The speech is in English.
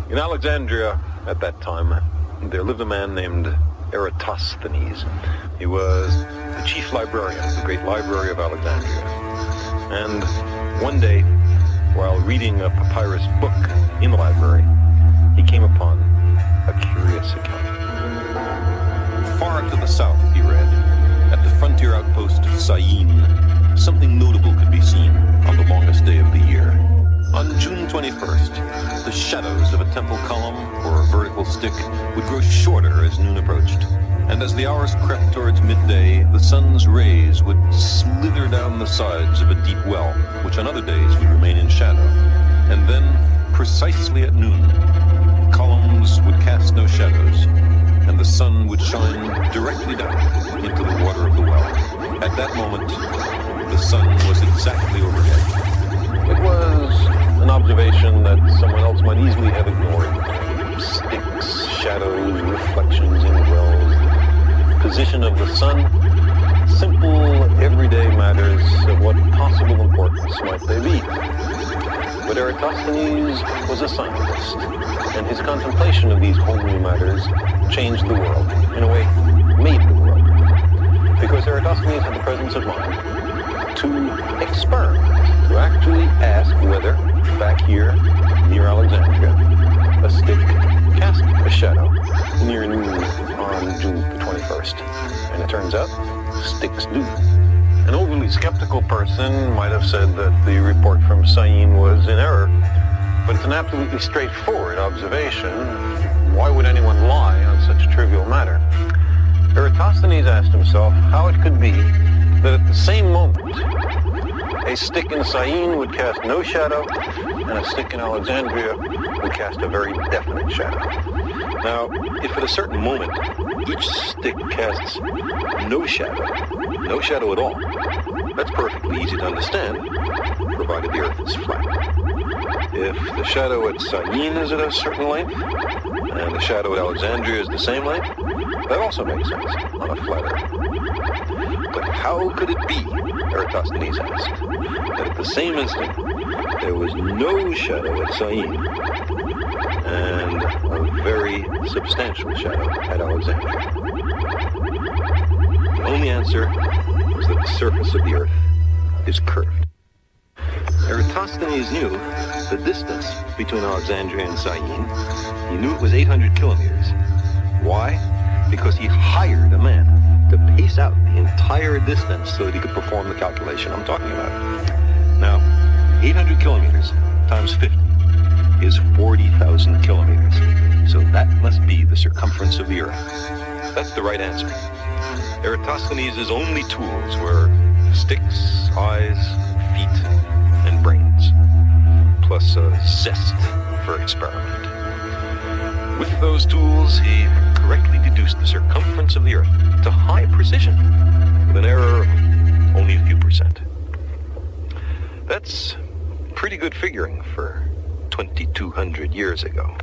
In Alexandria at that time, there lived a man named Eratosthenes. He was the chief librarian of the great library of Alexandria. And one day, while reading a papyrus book in the library, he came upon a curious account. Far to the south, he read, at the frontier outpost of Syene, something notable could be seen on the longest day of the year. On June 21st, the shadows of a temple column or a vertical stick would grow shorter as noon approached. And as the hours crept towards midday, the sun's rays would slither down the sides of a deep well, which on other days would remain in shadow. And then, precisely at noon, columns would cast no shadows, and the sun would shine directly down into the water of the well. At that moment, the sun was exactly overhead. It was an observation that someone else might easily have ignored. Sticks, shadows, reflections in wells, position of the sun, simple, everyday matters of what possible importance might they be. But Eratosthenes was a scientist, and his contemplation of these homely matters changed the world, in a way, made the world. Because Eratosthenes had the presence of mind to experiment, to actually ask whether, back here, near Alexandria, a stick cast a shadow near noon on June the 21st. And it turns out, sticks do. An overly skeptical person might have said that the report from Syene was in error, but it's an absolutely straightforward observation. Why would anyone lie on such a trivial matter? Eratosthenes asked himself how it could be that at the same moment, a stick in Syene would cast no shadow, and a stick in Alexandria would cast a very definite shadow. Now, if at a certain moment, each stick casts no shadow at all, that's perfectly easy to understand, provided the Earth is flat. If the shadow at Syene is at a certain length, and the shadow at Alexandria is the same length, that also makes sense on a flat Earth. But how could it be, Eratosthenes asked, that at the same instant there was no shadow at Syene and a very substantial shadow at Alexandria? The only answer was that the surface of the Earth is curved. Eratosthenes knew the distance between Alexandria and Syene. He knew it was 800 kilometers. Why? Because he hired a man to pace out the entire distance so that he could perform the calculation I'm talking about. Now, 800 kilometers times 50 is 40,000 kilometers. So that must be the circumference of the Earth. That's the right answer. Eratosthenes' only tools were sticks, eyes, feet, and brains, plus a zest for experiment. With those tools, he correctly deduced the circumference of the Earth to high precision, with an error of only a few percent. That's pretty good figuring for 2,200 years ago.